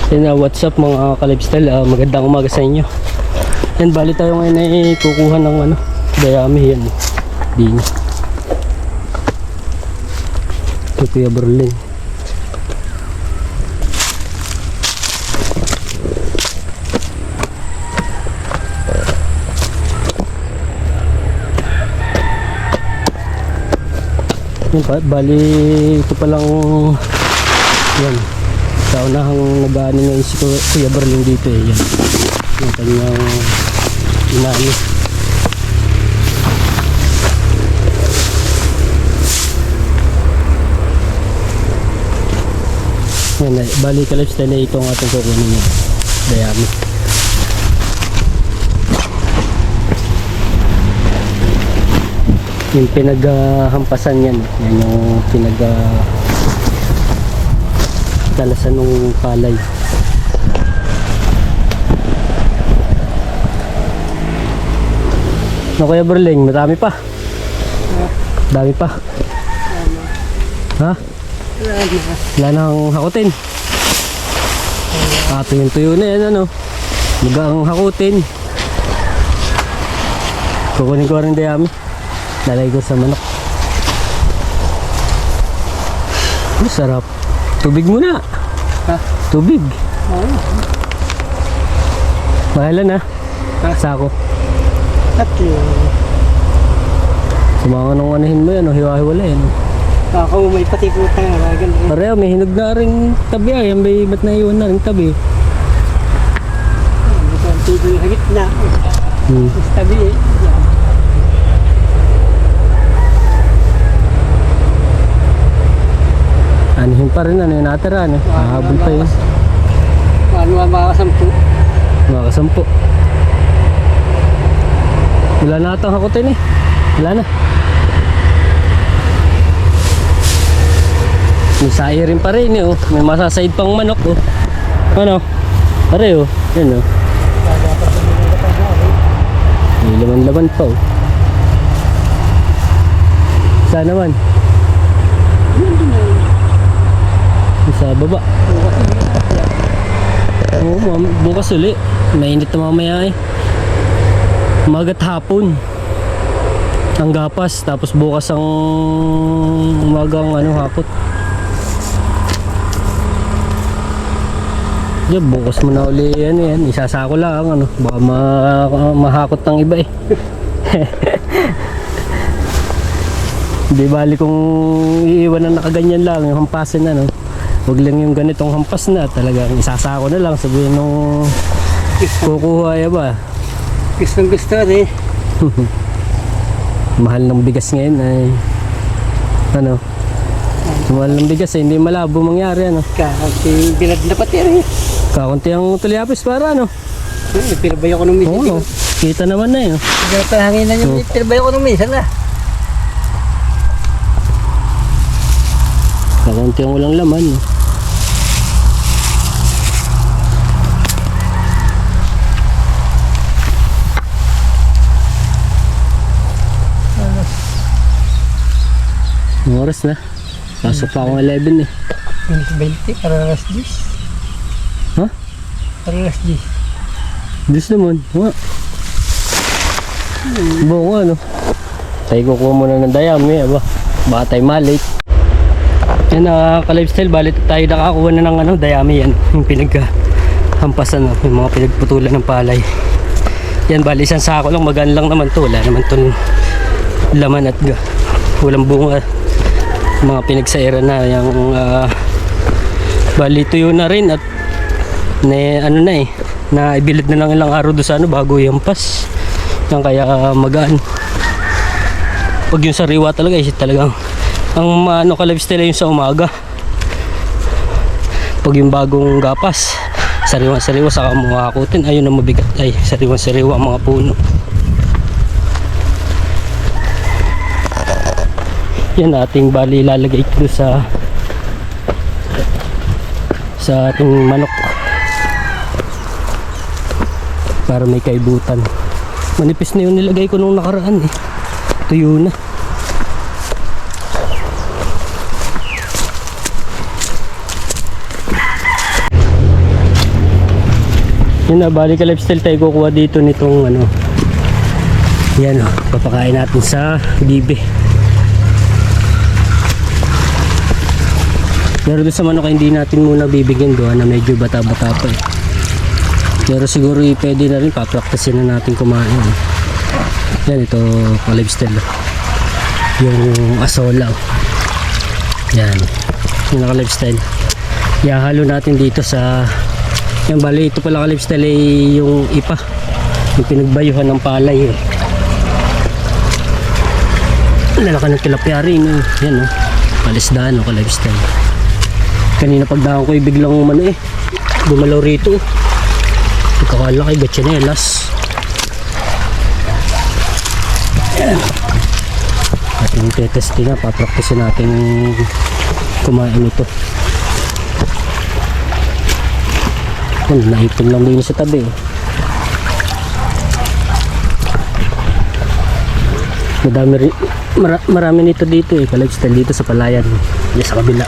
What's up mga ka-lifestyle, magandang umaga sa inyo. Yan, bali tayo ngayon ay kukuha ng dayami yan. Din. Ito Kuya Berlin. Yan, bali ito palang yan. Sa unahang nag-aani ngayon si Kuya Berlin dito eh. Yan. Yung kanyang inaani. Yan, bali ka-lifestyle na itong ating kukunin niya. Dayami. Yung pinaghampasan yan. Yan yung talasan ng palay. No, Kuya Berling, marami pa. Dami pa. Ha? Wala nang hakutin. Tuyo na yan, ano. Magang hakutin. Kukunin ko rin dayami. Lalagay ko sa manok. Sarap. Tubig muna. Ha? Tubig. Oo. Mahalan ha? Sako. Tatlo. Sumama nung anahin mo yan, hiwa-hiwala yan. Ako may patikutan nga. Pareho, may hinog na rin tabi ay. May ba't naiwan na rin tabi? Ang tigo yung hagit na. Mas tabi eh. Anihin pa rin, yung natira, Hahabol pa yun. Ano ang makasampu? Makasampu. Wala na atang hakutin eh. Wala na. May sayo rin pa rin eh, oh. May masasaid pang manok, oh. Ano? Pare, oh. Yan, oh. May laman-laman pa, oh. Saan naman? Sa baba. Oo, bukas uli. Mainit na mamaya eh. Umagat hapon ang gapas, tapos bukas ang umagang hapot. Diyan, bukas mo na uli yan. Isasako lang baka mahakot ng iba eh. Di bali kung iiwan na nakaganyan lang yung hampasin huwag lang yung ganitong hampas na talagang isasako na lang, sabihin nung kukuha ba. Gustong gusto rin. Mahal ng bigas ngayon ay mahal ng bigas hindi malabo mangyari Kakunti bilad na pati rin. Kakunti ang tuliapis para Pinabay ako nung minsan. Kita naman na yun. Hangin na yung pinabay ako nung minsan na. Kakunti ang walang laman Ang oras na. Pasok pa akong 11 eh. 20 para alas 10. Ha? Para alas 10. 10 naman. Ha? Buong tayo kukuha muna ng dayami. Baka tayo malate. Yan ka-lifestyle. Balit tayo nakakuha na ng dayami yan. Yung pinaghampasan yung mga pinagputulan ng palay. Yan bali isang sako lang. Magaan lang naman to. Wala naman to laman at walang bunga. Mga pinagsaira na yung bali tuyo na rin at na ibilid na lang ilang araw doon sa bago yampas yan kaya magaan. Pag yung sariwa talaga talagang ang ka-lifestyle yung sa umaga. Pag yung bagong gapas sariwa saka makakutin ayun ang mabigat ay sariwa ang mga puno. Yan ating bali ilalagay ito sa ating manok para may kaibutan. Manipis na yung nilagay ko nung nakaraan tuyo na. Yun na, bali ka lifestyle tayo kukuha dito nitong ano. Yan o, papakain natin sa bibe. Pero doon sa manok hindi natin muna bibigyan doon na medyo bata-bata pa eh. Pero siguro pwede na rin, papraktisin na natin kumain. Yan, ito ka-lifestyle. Yung asola. Yan, yung naka-lifestyle. Ihahalo natin dito sa... Yan, bali ito pala ka-lifestyle ay yung ipa. Yung pinagbayuhan ng palay eh. Lalaka ng tilapia rin eh. Yan o, palisdaan o ka-lifestyle. Kanina pagdaan ko biglang umano eh, bumalaw rito. Ikakalaki, gatchanelas. Yan. Ating tetesting na, papraktisin natin kumain ito. Yan, naipon lang din sa tabi eh. Marami nito dito eh, ka-lifestyle dito sa palayan. Yan sa kabila.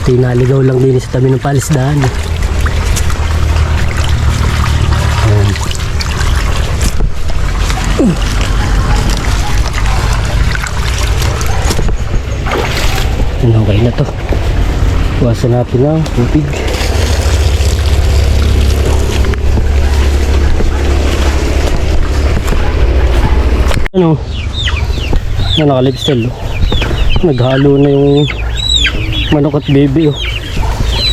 Tinaligaw lang din sa tabi ng palisdaan. Okay na to. Buwasan natin ang tubig. Ano? Yan, naka-lifestyle. Naghalo na yung manok at baby oh.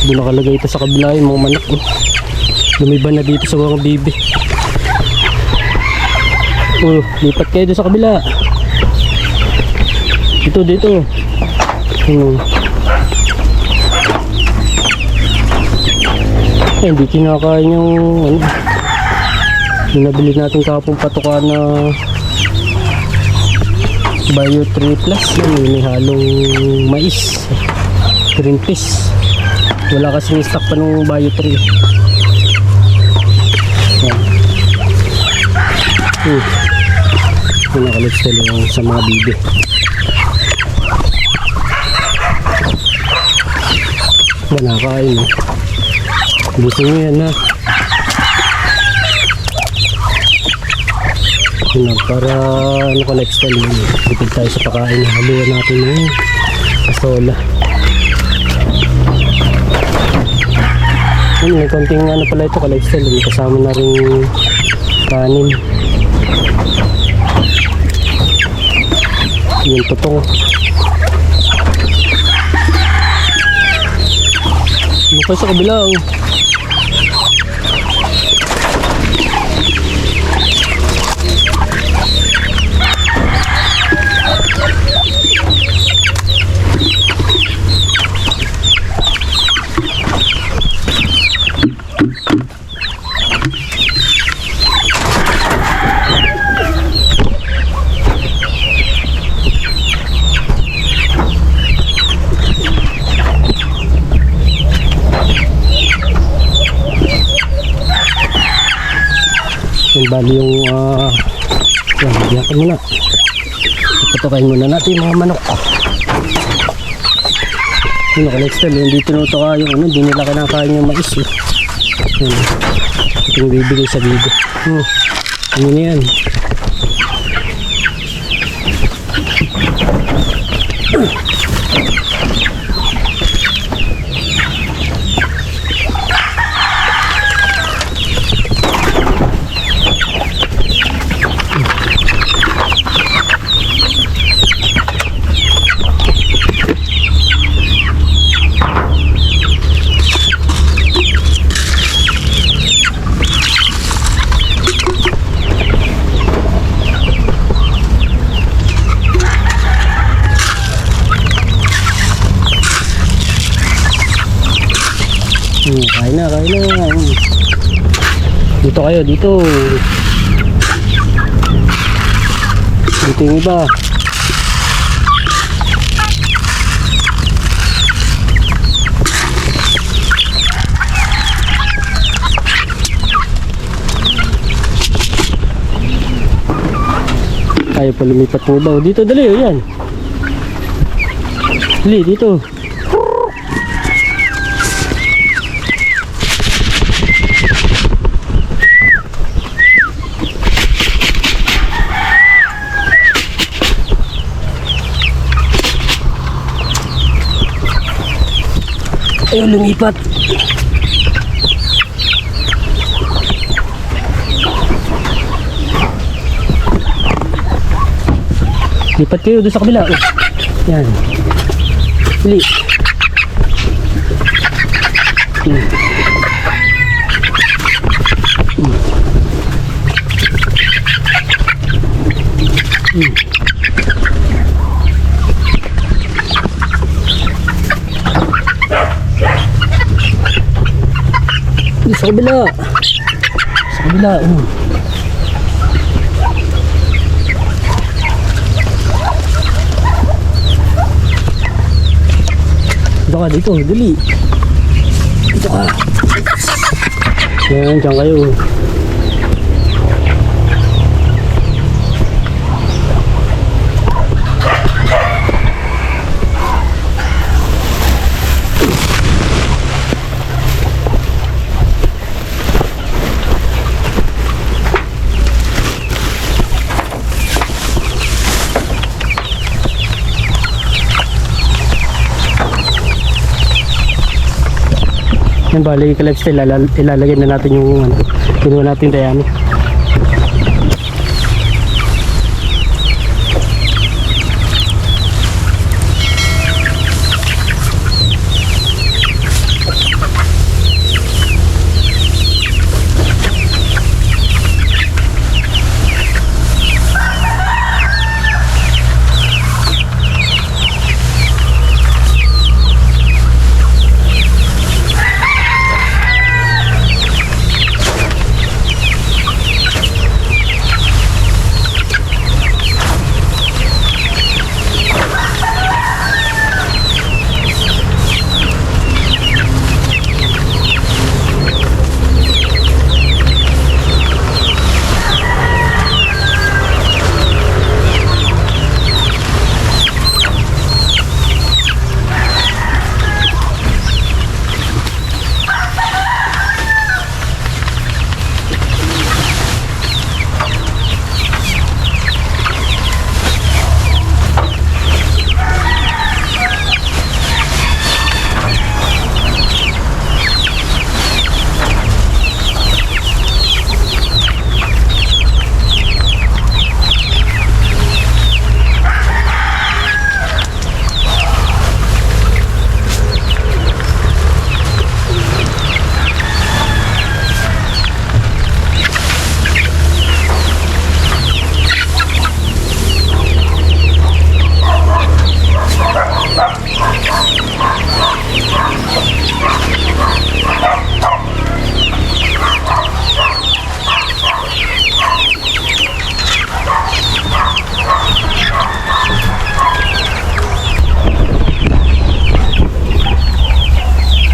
Doon nakalagay ito sa kabila yung mga manok oh. Lumiban na dito sa mga baby. Oh, lipat kayo doon sa kabila. Dito. Hindi kinakain yung ano. Yung nabili natin kapong patuka na Bio 3 Plus. Yan, may halong mais, green peas. Wala kasing stock pa ng Bio 3. Yan. Yung naka-lifestyle yung sa mga bibi. Ba, nakakain eh. Gusto nyo yan ha. Yun, para ano ka lifestyle yun. Dipid tayo sa pakain. Haluan natin yung asola. Yun, may konting ano pala ito ka lifestyle. May kasama na rin kanin. Yung tutong. Ano pa sa kabila oh. Bali yung yan, biyakan muna. Patukain muna natin yung mga manok. Yun, naka-lifestyle, hindi tinutuka yung ano, hindi nila kinakain yung mais eh. Yun, ito yung bibigay sa video. Ano na yan? Kain na. Dito kayo, dito. Dito yung iba. Ayaw pa lumipat mo ba? Dito, dali, yan. Dali, dito. Ayun, lumipat. Lipat kayo doon sa kabila. Oh. Yan. Huli. Sa kabila. Sa kabila. Dito ka dito. Dali. Dito ka. Yan. Diyan kayo. Yan, bali ka lifestyle, ilalagay na natin yung kinuha natin dayami.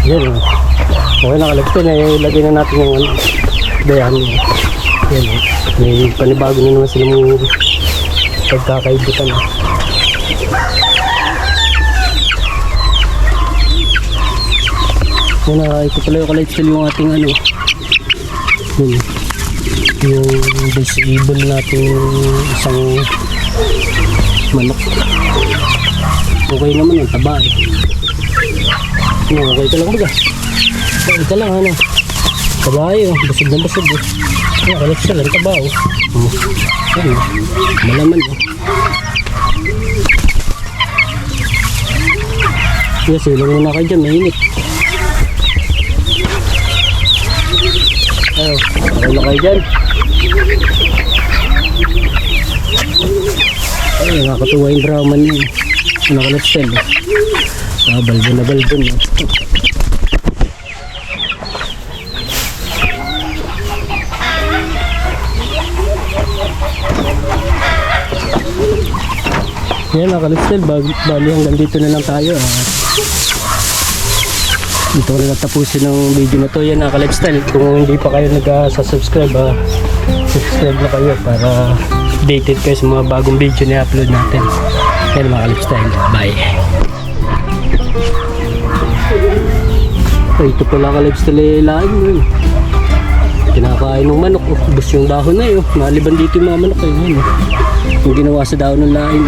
Yan o. Okay, nakalagto na. Ilagay na natin yung dayami. Yan o. May panibago na naman sila mong pagkakaibutan. Yan na. Ito pala yung ka-lifestyle yung ating ano. Yan. Yung disable natin isang manok. Okay naman yung taba eh. Okay ka lang baga. Okay ka lang ano. Tabayo, basig na basig eh. Kaya kalit siya lang tabaw. Ayun, malaman eh. Kaya silang muna kayo dyan, mainit. Ayun, okay na kayo dyan. Ayun, nakakatuwa yung drama niya. Nakalit-sell eh. Balbon na balbon. Yan, nakalistel. Bali hanggang dito na lang tayo. Dito ko na natapusin ng video na to. Yan, naka-lifestyle. Kung hindi pa kayo nag-subscribe, subscribe na kayo para updated kayo sa mga bagong video na upload natin. Yan, mga lifestyle. Bye. Ay, ito pala ka-lifestyle lain mo. Kinakain ng manok. Bus yung dahon na yun. Naliban dito yung mga manok. Yung ginawa sa dahon ng lain.